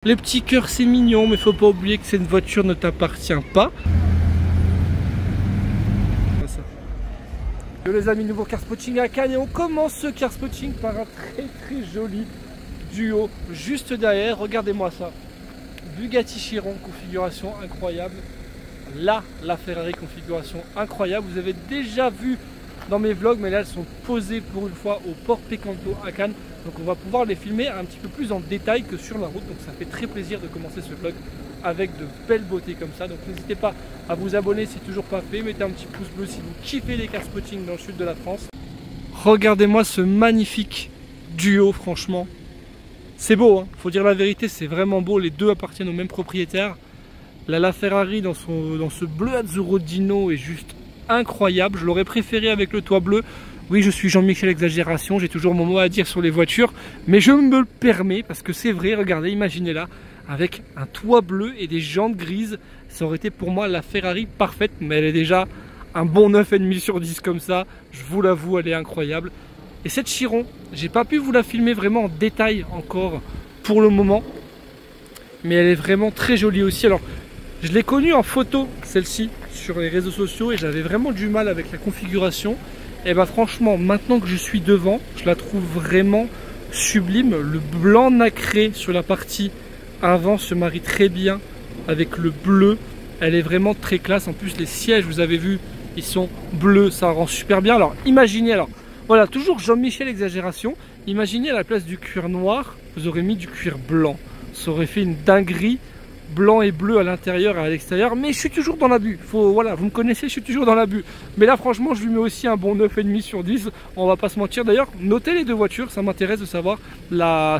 Les petits cœurs c'est mignon, mais faut pas oublier que cette voiture ne t'appartient pas. Les amis, nouveau car spotting à Cannes et on commence ce car spotting par un très joli duo juste derrière. Regardez-moi ça, Bugatti Chiron, configuration incroyable. Là, la Ferrari, configuration incroyable. Vous avez déjà vu dans mes vlogs, mais là elles sont posées pour une fois au Port Pecanto à Cannes. Donc on va pouvoir les filmer un petit peu plus en détail que sur la route. Donc ça fait très plaisir de commencer ce vlog avec de belles beautés comme ça. Donc n'hésitez pas à vous abonner si toujours pas fait. Mettez un petit pouce bleu si vous kiffez les car spotting dans le sud de la France. Regardez-moi ce magnifique duo, franchement. C'est beau, hein, faut dire la vérité, c'est vraiment beau. Les deux appartiennent au même propriétaire. La Ferrari dans ce bleu azzurro dino est juste incroyable. Je l'aurais préféré avec le toit bleu. Oui, je suis Jean-Michel Exagération, j'ai toujours mon mot à dire sur les voitures, mais je me le permets parce que c'est vrai, regardez, imaginez là, avec un toit bleu et des jantes grises, ça aurait été pour moi la Ferrari parfaite, mais elle est déjà un bon 9,5 sur 10 comme ça, je vous l'avoue, elle est incroyable. Et cette Chiron, j'ai pas pu vous la filmer vraiment en détail encore pour le moment, mais elle est vraiment très jolie aussi. Alors, je l'ai connue en photo, celle-ci, sur les réseaux sociaux, et j'avais vraiment du mal avec la configuration. Et bah franchement, maintenant que je suis devant, je la trouve vraiment sublime. Le blanc nacré sur la partie avant se marie très bien avec le bleu. Elle est vraiment très classe. En plus, les sièges, vous avez vu, ils sont bleus, ça rend super bien. Alors imaginez, voilà, toujours Jean-Michel Exagération. Imaginez à la place du cuir noir, vous aurez mis du cuir blanc. Ça aurait fait une dinguerie. Blanc et bleu à l'intérieur et à l'extérieur, mais je suis toujours dans l'abus. Voilà, vous me connaissez, je suis toujours dans l'abus. Mais là, franchement, je lui mets aussi un bon 9,5 sur 10. On va pas se mentir. D'ailleurs, notez les deux voitures, ça m'intéresse de savoir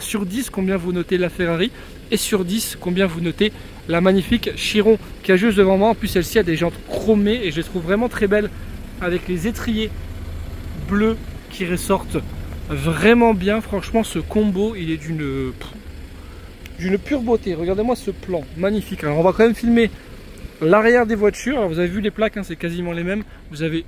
sur 10 combien vous notez la Ferrari et sur 10 combien vous notez la magnifique Chiron qui a juste devant moi. En plus, celle-ci a des jantes chromées et je les trouve vraiment très belles avec les étriers bleus qui ressortent vraiment bien. Franchement, ce combo, il est d'une pure beauté. Regardez-moi ce plan, magnifique. Alors on va quand même filmer l'arrière des voitures. Alors, vous avez vu les plaques, hein, c'est quasiment les mêmes. Vous avez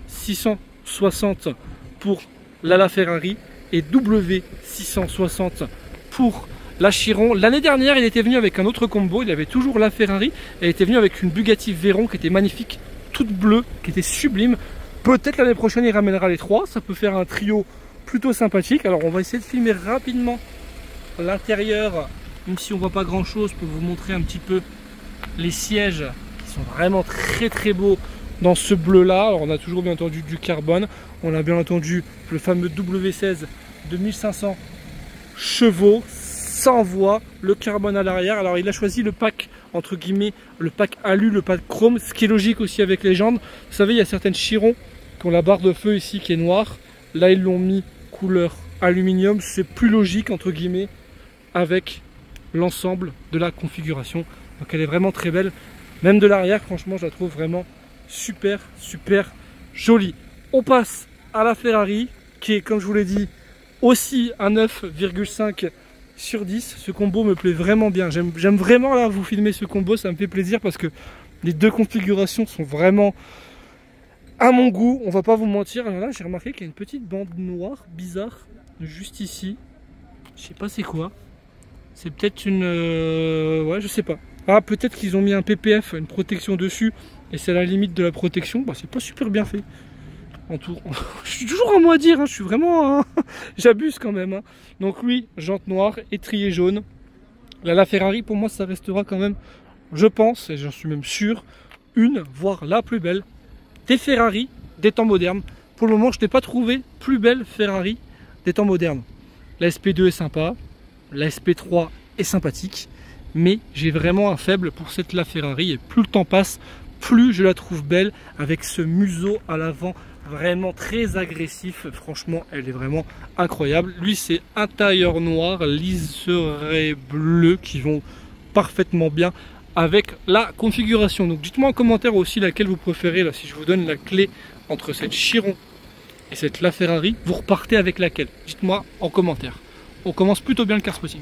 U660 pour la Ferrari et W660 pour la Chiron. L'année dernière, il était venu avec un autre combo. Il avait toujours la Ferrari et il était venu avec une Bugatti Veyron qui était magnifique, toute bleue, qui était sublime. Peut-être l'année prochaine, il ramènera les trois. Ça peut faire un trio plutôt sympathique. Alors on va essayer de filmer rapidement l'intérieur. Même si on voit pas grand chose, je peux vous montrer un petit peu les sièges qui sont vraiment très beaux dans ce bleu là. Alors on a toujours bien entendu du carbone, on a bien entendu le fameux W16 de 1500 chevaux, sans voie, le carbone à l'arrière. Alors il a choisi le pack entre guillemets, le pack alu, le pack chrome, ce qui est logique aussi avec les jantes. Vous savez, il y a certaines Chiron qui ont la barre de feu ici qui est noire. Là ils l'ont mis couleur aluminium, c'est plus logique entre guillemets avec l'ensemble de la configuration. Donc elle est vraiment très belle, même de l'arrière, franchement je la trouve vraiment super jolie. On passe à la Ferrari qui est, comme je vous l'ai dit, aussi un 9,5 sur 10. Ce combo me plaît vraiment bien, j'aime vraiment là vous filmer ce combo, ça me fait plaisir parce que les deux configurations sont vraiment à mon goût, on va pas vous mentir. Alors là j'ai remarqué qu'il y a une petite bande noire bizarre juste ici, je sais pas c'est quoi. C'est peut-être une... ouais, je sais pas. Ah, peut-être qu'ils ont mis un PPF, une protection dessus, et c'est à la limite de la protection. Bah, c'est pas super bien fait. En tout... je suis toujours un mot à dire, hein. Je suis vraiment... j'abuse quand même. Hein. Donc oui, jante noire, étrier jaune. La Ferrari, pour moi, ça restera quand même, je pense, et j'en suis même sûr, une, voire la plus belle des Ferrari des temps modernes. Pour le moment, je n'ai pas trouvé plus belle Ferrari des temps modernes. La SP2 est sympa. La SP3 est sympathique, mais j'ai vraiment un faible pour cette Ferrari et plus le temps passe, plus je la trouve belle avec ce museau à l'avant vraiment très agressif. Franchement, elle est vraiment incroyable. Lui, c'est intérieur noir, liseré bleu qui vont parfaitement bien avec la configuration. Donc dites-moi en commentaire aussi laquelle vous préférez. Là, si je vous donne la clé entre cette Chiron et cette Ferrari, vous repartez avec laquelle? Dites-moi en commentaire. On commence plutôt bien le car spotting.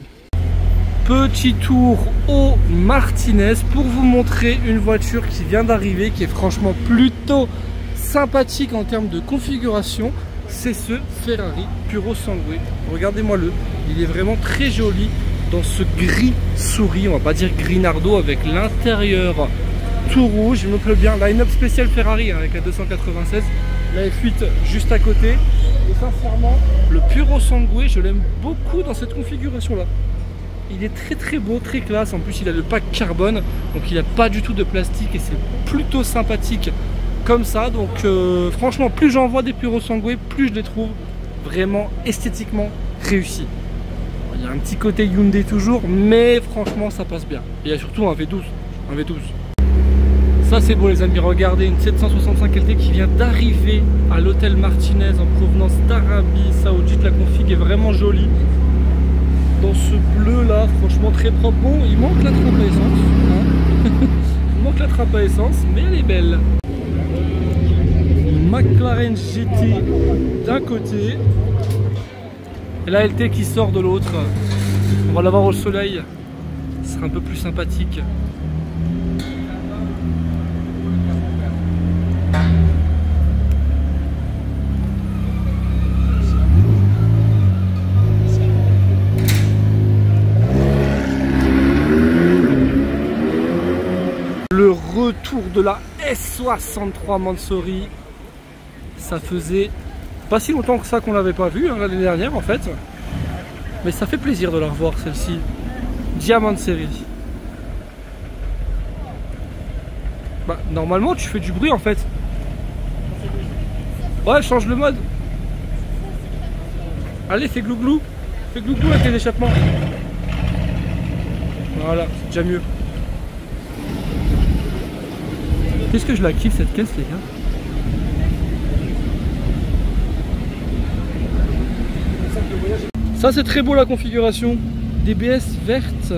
Petit tour au Martinez pour vous montrer une voiture qui vient d'arriver, qui est franchement plutôt sympathique en termes de configuration. C'est ce Ferrari Puro Sangue. Regardez-moi le, il est vraiment très joli. dans ce gris souris, on va pas dire gris nardo, avec l'intérieur tout rouge. Il me plaît bien. Line-up spécial Ferrari, hein, avec la 296, la F8 juste à côté. Et sincèrement, le Puro Sangue, je l'aime beaucoup dans cette configuration là. Il est très très beau, très classe. En plus il a le pack carbone, donc il n'a pas du tout de plastique et c'est plutôt sympathique comme ça. Donc franchement, plus j'en vois des Puro Sangue, plus je les trouve vraiment esthétiquement réussis. Il y a un petit côté Hyundai toujours, mais franchement ça passe bien. Et il y a surtout un V12. Un V12. Ça c'est beau les amis, regardez, une 765 LT qui vient d'arriver à l'hôtel Martinez en provenance d'Arabie Saoudite. La config est vraiment jolie. Dans ce bleu là, franchement très propre. Bon, il manque la trappe à essence, hein. Il manque la trappe à essence, mais elle est belle. McLaren GT d'un côté et la LT qui sort de l'autre. On va l'avoir au soleil, ce sera un peu plus sympathique. Le retour de la S63 Mansory, ça faisait pas si longtemps que ça qu'on l'avait pas vu, hein, l'année dernière en fait, mais ça fait plaisir de la revoir celle-ci. Diamant série. Bah normalement tu fais du bruit en fait. Ouais, change le mode. Allez, fais glouglou. Fais glouglou avec les échappements. Voilà, c'est déjà mieux. Qu'est-ce que je la kiffe cette caisse les gars. Ça c'est très beau la configuration. DBS verte.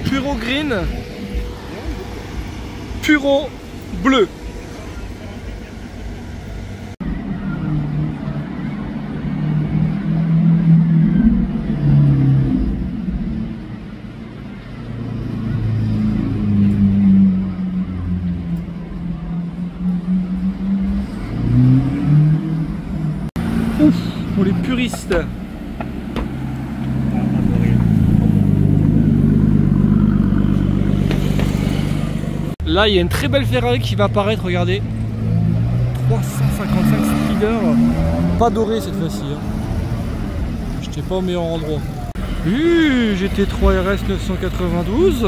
Puro green. Puro bleu. Ouf, pour les puristes. Là, il y a une très belle Ferrari qui va apparaître, regardez. 355 speeder. Pas doré cette fois-ci. Hein. J'étais pas au meilleur endroit. GT3 RS 992.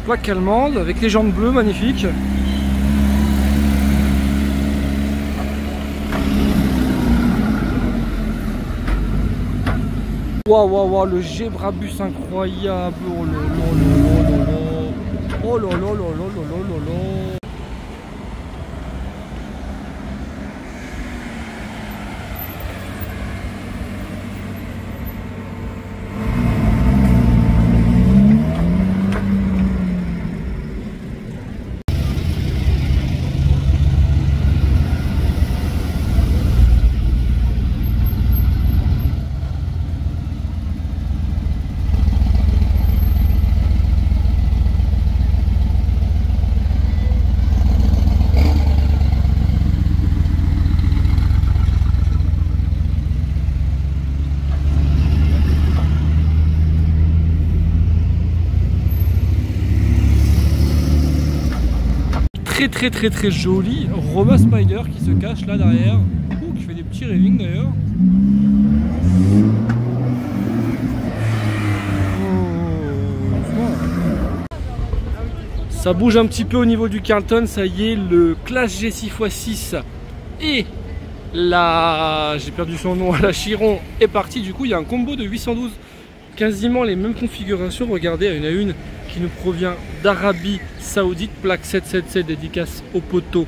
Plaque allemande avec les jantes bleues, magnifique. Waouh, waouh, waouh, le Gebrabus incroyable. Oh là là là là là. Oh là là là là là là là. Très joli Roma Spider qui se cache là derrière, qui fait des petits ravings d'ailleurs. Ça bouge un petit peu au niveau du Carlton, ça y est, le Classe G 6x6 et la... j'ai perdu son nom, la Chiron est partie. Du coup il y a un combo de 812, quasiment les mêmes configurations. Regardez, il y en a une qui nous provient d'Arabie Saoudite, plaque 777, dédicace au poteau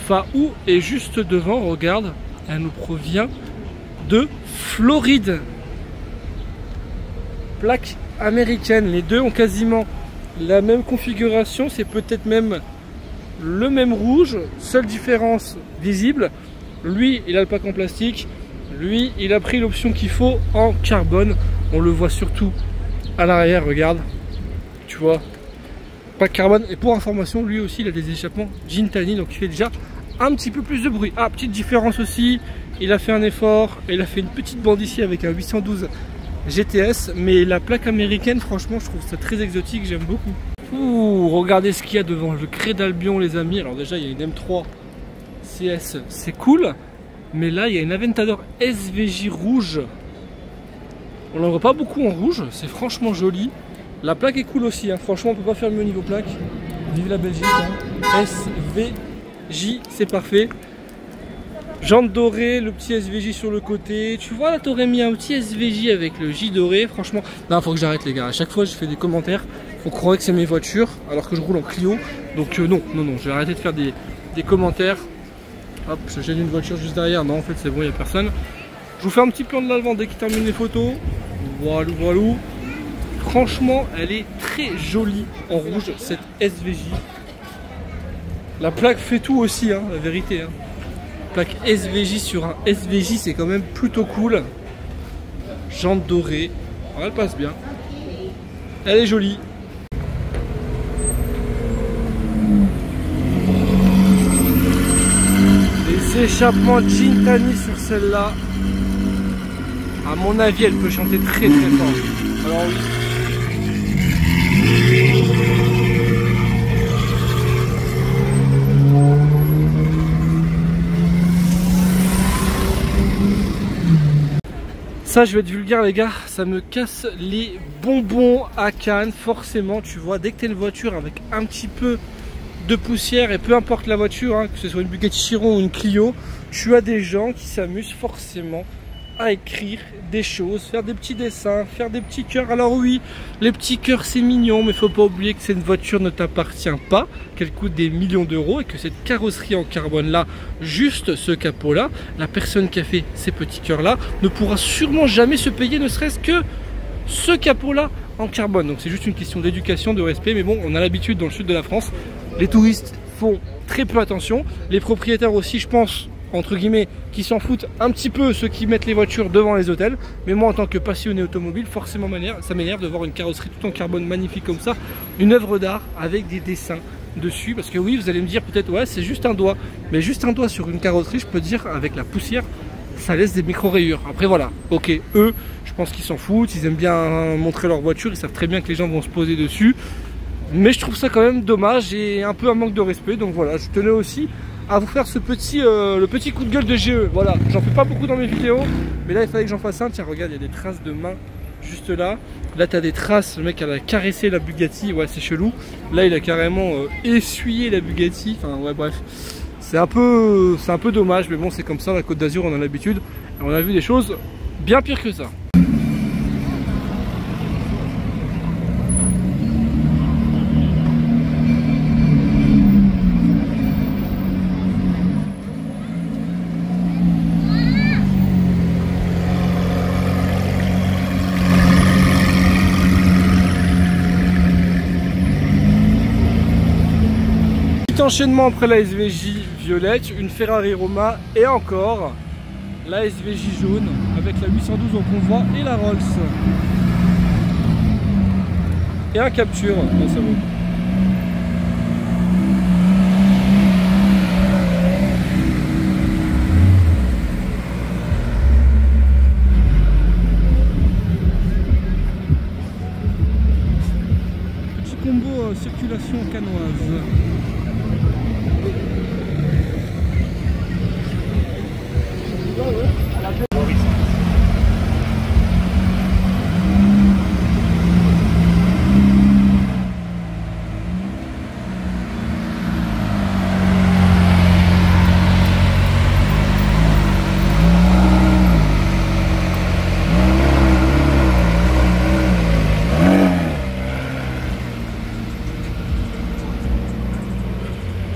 Faou, et juste devant, regarde, elle nous provient de Floride, plaque américaine. Les deux ont quasiment la même configuration, c'est peut-être même le même rouge, seule différence visible, lui il a le pack en plastique, lui il a pris l'option qu'il faut en carbone. On le voit surtout à l'arrière, regarde. Tu vois, pas de carbone. Et pour information, lui aussi il a des échappements Gintani, donc il fait déjà un petit peu plus de bruit. Ah, petite différence aussi, il a fait un effort, il a fait une petite bande ici avec un 812 GTS, mais la plaque américaine, franchement, je trouve ça très exotique, j'aime beaucoup. Ouh, regardez ce qu'il y a devant le Cré d'Albion, les amis. Alors déjà, il y a une M3 CS, c'est cool, mais là, il y a une Aventador SVJ rouge. On n'en voit pas beaucoup en rouge, c'est franchement joli. La plaque est cool aussi, hein. Franchement, on peut pas faire mieux au niveau plaque. Vive la Belgique, hein. SVJ, c'est parfait. Jantes dorées, le petit SVJ sur le côté. Tu vois là, t'aurais mis un petit SVJ avec le J doré. Franchement, non, faut que j'arrête les gars. À chaque fois, je fais des commentaires. On croirait que c'est mes voitures alors que je roule en Clio. Donc non, je vais arrêter de faire des commentaires. Hop, je jette une voiture juste derrière. Non, en fait, c'est bon, il n'y a personne. Je vous fais un petit plan de l'avant dès qu'il termine les photos. Voilà. Franchement, elle est très jolie en rouge, cette SVJ. La plaque fait tout aussi, hein, la vérité. Hein. Plaque SVJ sur un SVJ, c'est quand même plutôt cool. Jantes dorées, elle passe bien. Elle est jolie. Les échappements Gintani sur celle-là. À mon avis, elle peut chanter très fort. Alors oui. Ça, je vais être vulgaire les gars, ça me casse les bonbons à Cannes, forcément, tu vois, dès que tu as une voiture avec un petit peu de poussière, et peu importe la voiture, hein, que ce soit une Bugatti Chiron ou une Clio, tu as des gens qui s'amusent forcément à écrire des choses, faire des petits dessins, faire des petits cœurs. Alors oui, les petits cœurs c'est mignon, mais faut pas oublier que cette voiture ne t'appartient pas, qu'elle coûte des millions d'euros et que cette carrosserie en carbone là, juste ce capot là, la personne qui a fait ces petits cœurs là ne pourra sûrement jamais se payer ne serait-ce que ce capot là en carbone. Donc c'est juste une question d'éducation, de respect, mais bon, on a l'habitude dans le sud de la France, les touristes font très peu attention, les propriétaires aussi, je pense, entre guillemets, qui s'en foutent un petit peu, ceux qui mettent les voitures devant les hôtels. Mais moi, en tant que passionné automobile, forcément ça m'énerve de voir une carrosserie tout en carbone magnifique comme ça, une œuvre d'art avec des dessins dessus. Parce que oui, vous allez me dire peut-être, ouais, c'est juste un doigt, mais juste un doigt sur une carrosserie, je peux dire, avec la poussière, ça laisse des micro-rayures. Après voilà, ok, eux, je pense qu'ils s'en foutent, ils aiment bien montrer leur voiture, ils savent très bien que les gens vont se poser dessus. Mais je trouve ça quand même dommage et un peu un manque de respect. Donc voilà, je tenais aussi à vous faire ce petit, le petit coup de gueule de GE. Voilà, j'en fais pas beaucoup dans mes vidéos, mais là il fallait que j'en fasse un. Tiens, regarde, il y a des traces de main juste là. Là, tu as des traces, le mec elle a caressé la Bugatti, ouais, c'est chelou. Là, il a carrément essuyé la Bugatti. Enfin, ouais, bref, c'est un peu dommage, mais bon, c'est comme ça. La Côte d'Azur, on a l'habitude. On a vu des choses bien pires que ça. Enchaînement après la SVJ violette, une Ferrari Roma et encore la SVJ jaune avec la 812 en convoi et la Rolls et un Capture. Oh, ça vaut. Petit combo circulation canoise.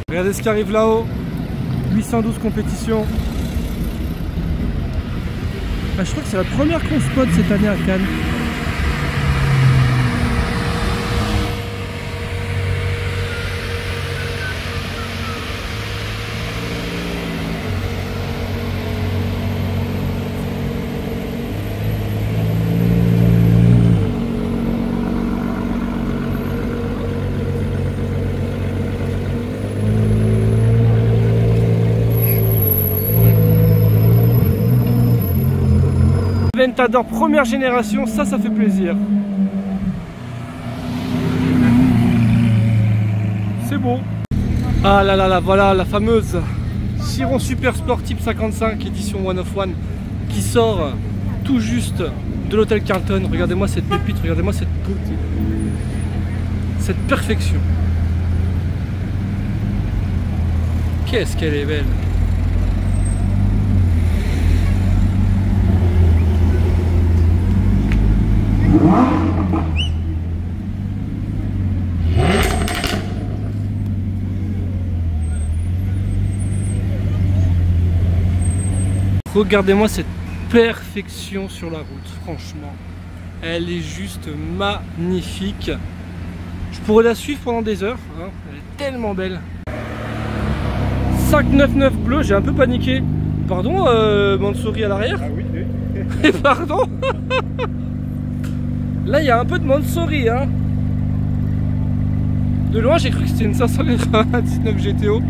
Regardez ce qui arrive là-haut, 812 compétition. Ah, je crois que c'est la première qu'on spot cette année à Cannes. Aventador première génération, ça fait plaisir. C'est beau. Ah là là là, voilà la fameuse Chiron Super Sport Type 55 édition 1/1 qui sort tout juste de l'hôtel Carlton. Regardez-moi cette pépite, regardez-moi cette beauté, cette perfection. Qu'est-ce qu'elle est belle. Regardez-moi cette perfection sur la route, franchement. Elle est juste magnifique. Je pourrais la suivre pendant des heures, hein. Elle est tellement belle. 599 bleu, j'ai un peu paniqué. Pardon, Mansouri à l'arrière. Ah oui, oui. Pardon. Là, il y a un peu de Mansouri, hein. De loin, j'ai cru que c'était une 599 GTO.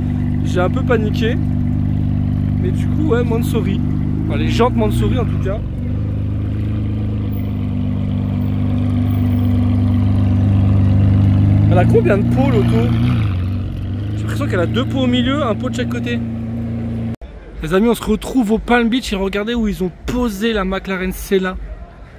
J'ai un peu paniqué. Mais du coup, ouais, Mansouri. Enfin, les jantes Mansouri en tout cas. Elle a combien de pots l'auto? J'ai l'impression qu'elle a 2 pots au milieu, un pot de chaque côté. Les amis, on se retrouve au Palm Beach et regardez où ils ont posé la McLaren Senna.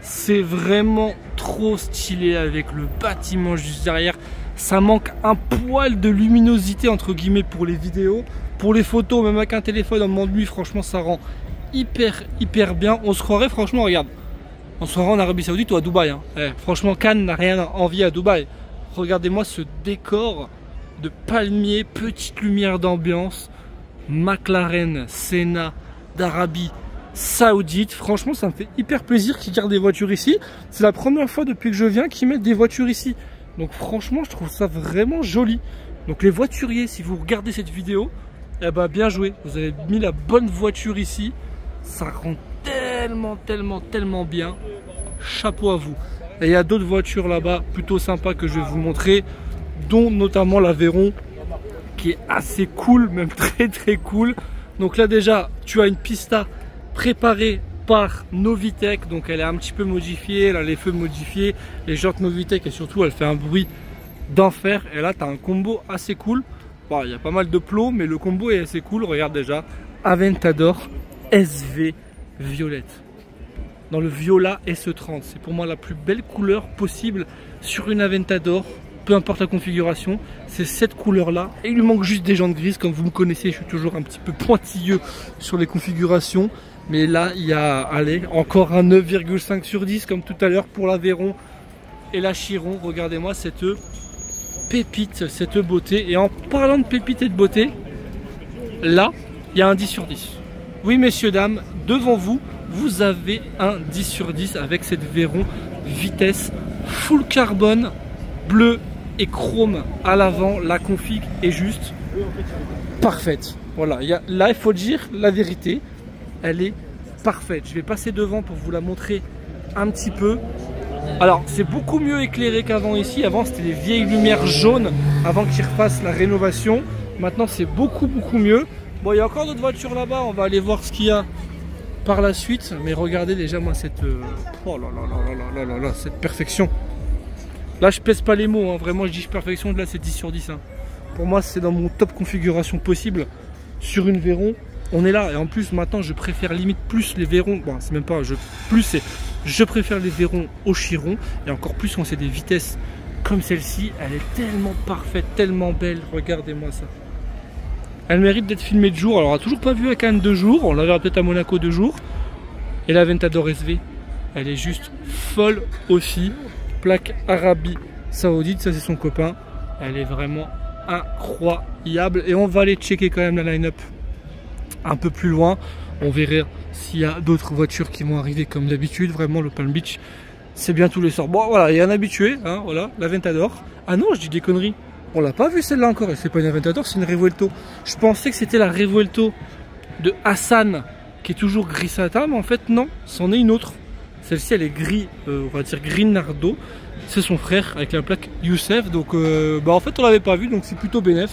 C'est vraiment trop stylé avec le bâtiment juste derrière. Ça manque un poil de luminosité entre guillemets pour les vidéos. Pour les photos, même avec un téléphone en moment de nuit, franchement ça rend hyper bien. On se croirait franchement, regarde, on se croirait en Arabie Saoudite ou à Dubaï, hein. Franchement Cannes n'a rien envie à Dubaï. Regardez-moi ce décor de palmiers, petite lumière d'ambiance, McLaren, Senna, d'Arabie Saoudite. Franchement ça me fait hyper plaisir qu'ils gardent des voitures ici. C'est la première fois depuis que je viens qu'ils mettent des voitures ici. Donc franchement je trouve ça vraiment joli. Donc les voituriers, si vous regardez cette vidéo, eh ben bien joué, vous avez mis la bonne voiture ici. Ça rend tellement bien. Chapeau à vous. Et il y a d'autres voitures là-bas plutôt sympas que je vais vous montrer, dont notamment la Veyron qui est assez cool, même très cool. Donc là déjà tu as une pista préparée par Novitec, donc elle est un petit peu modifiée, elle a les feux modifiés, les jantes Novitec et surtout elle fait un bruit d'enfer. Et là tu as un combo assez cool. Bon, il y a pas mal de plots mais le combo est assez cool. Regarde déjà, Aventador SV violette. Dans le Viola SE30, c'est pour moi la plus belle couleur possible sur une Aventador, peu importe la configuration, c'est cette couleur là. Et il lui manque juste des jantes grises, comme vous me connaissez, je suis toujours un petit peu pointilleux sur les configurations. Mais là, il y a, allez, encore un 9,5 sur 10 comme tout à l'heure pour la Veyron et la Chiron. Regardez-moi cette pépite, cette beauté. Et en parlant de pépite et de beauté, là, il y a un 10 sur 10. Oui, messieurs, dames, devant vous, vous avez un 10 sur 10 avec cette Veyron vitesse full carbone, bleu et chrome à l'avant. La config est juste parfaite. Voilà, là, il faut dire la vérité. Elle est parfaite. Je vais passer devant pour vous la montrer un petit peu. Alors c'est beaucoup mieux éclairé qu'avant ici. Avant c'était des vieilles lumières jaunes avant qu'ils refassent la rénovation. Maintenant c'est beaucoup mieux. Bon, il y a encore d'autres voitures là-bas. On va aller voir ce qu'il y a par la suite. Mais regardez déjà moi cette oh là, cette perfection. Là je pèse pas les mots, hein. Vraiment je dis perfection. Là c'est 10 sur 10, hein. Pour moi c'est dans mon top configuration possible sur une Veyron. On est là et en plus maintenant je préfère limite plus les Veyrons. Bon c'est même pas je préfère les Veyrons au Chiron. Et encore plus quand c'est des vitesses comme celle-ci. Elle est tellement parfaite, tellement belle. Regardez-moi ça. Elle mérite d'être filmée de jour. Alors on n'a toujours pas vu à Cannes de jour. On la verra peut-être à Monaco de jour. Et la Aventador SV, elle est juste folle aussi. Plaque Arabie Saoudite, ça c'est son copain. Elle est vraiment incroyable. Et on va aller checker quand même la line-up un peu plus loin. On verra s'il y a d'autres voitures qui vont arriver comme d'habitude. Vraiment le Palm Beach c'est bien tous les soirs. Bon voilà, il y a un habitué, hein, voilà, l'Aventador. Ah non, je dis des conneries, on l'a pas vu celle-là encore. Et c'est pas une Aventador, c'est une Revuelto. Je pensais que c'était la Revuelto de Hassan qui est toujours gris satin, mais en fait non, c'en est une autre. Celle-ci elle est gris, on va dire gris nardo. C'est son frère avec la plaque Youssef. Donc en fait on l'avait pas vu, donc c'est plutôt bénef.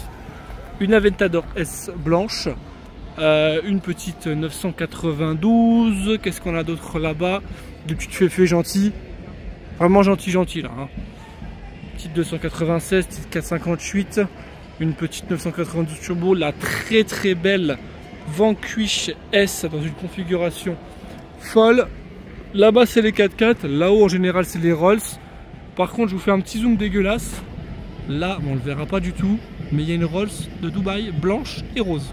Une Aventador S blanche. Une petite 992, qu'est-ce qu'on a d'autre là-bas? Des petites féfés gentilles. Vraiment gentil là. Hein. Petite 296, petite 458. Une petite 992 turbo. La très belle Vanquish S dans une configuration folle. Là-bas c'est les 4x4. Là-haut en général c'est les Rolls. Par contre je vous fais un petit zoom dégueulasse. Là on le verra pas du tout. Mais il y a une Rolls de Dubaï blanche et rose.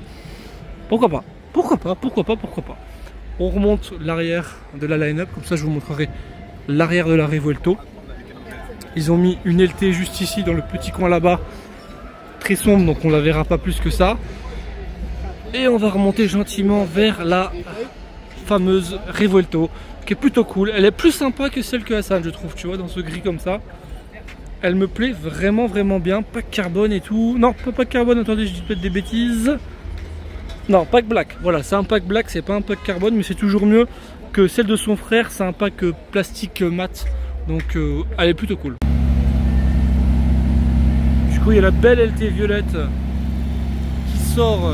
Pourquoi pas? Pourquoi pas? On remonte l'arrière de la line-up, comme ça je vous montrerai l'arrière de la Revuelto. Ils ont mis une LT juste ici dans le petit coin là-bas, très sombre, donc on la verra pas plus que ça. Et on va remonter gentiment vers la fameuse Revuelto, qui est plutôt cool. Elle est plus sympa que celle que Hassan, je trouve, tu vois, dans ce gris comme ça. Elle me plaît vraiment bien. Pack carbone et tout. Non, pas pack carbone, attendez, je dis peut-être des bêtises. Non, pack black. Voilà, c'est un pack black, c'est pas un pack carbone, mais c'est toujours mieux que celle de son frère. C'est un pack plastique mat. Donc, elle est plutôt cool. Du coup, il y a la belle LT violette qui sort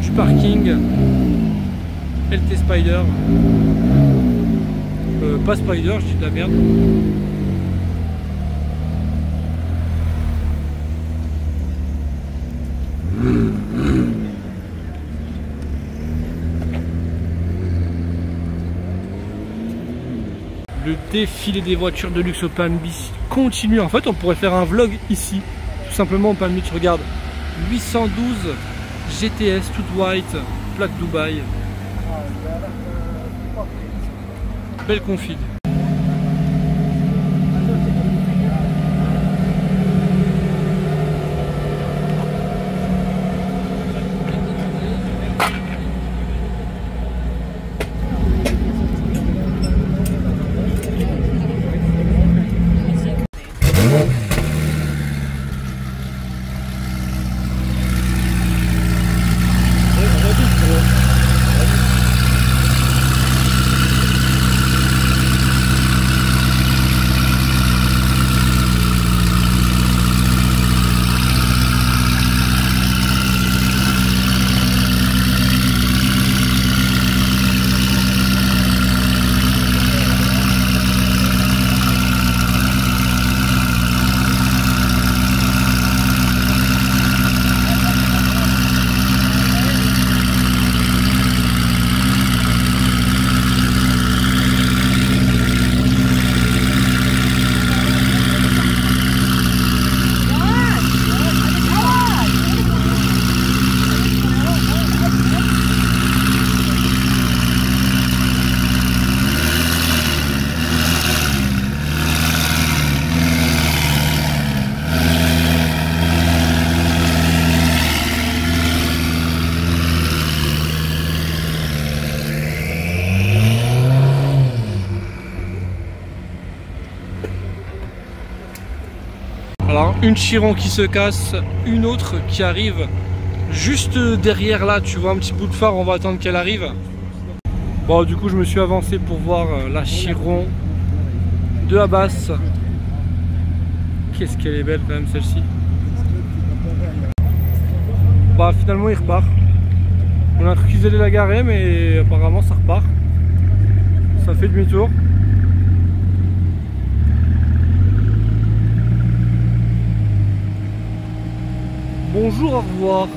du parking. LT Spider. Pas Spider, je dis de la merde. Le défilé des voitures de luxe au Palm Beach continue. En fait, on pourrait faire un vlog ici, tout simplement au Palm Beach. Regarde, 812 GTS toute white, plaque Dubaï. Belle config. Alors, une Chiron qui se casse, une autre qui arrive juste derrière là, tu vois un petit bout de phare, on va attendre qu'elle arrive. Bon, du coup je me suis avancé pour voir la Chiron de Abbas. Qu'est-ce qu'elle est belle quand même celle-ci. Bah finalement il repart. On a cru qu'ils allaient la garer mais apparemment ça repart. Ça fait demi-tour. Bonjour, au revoir.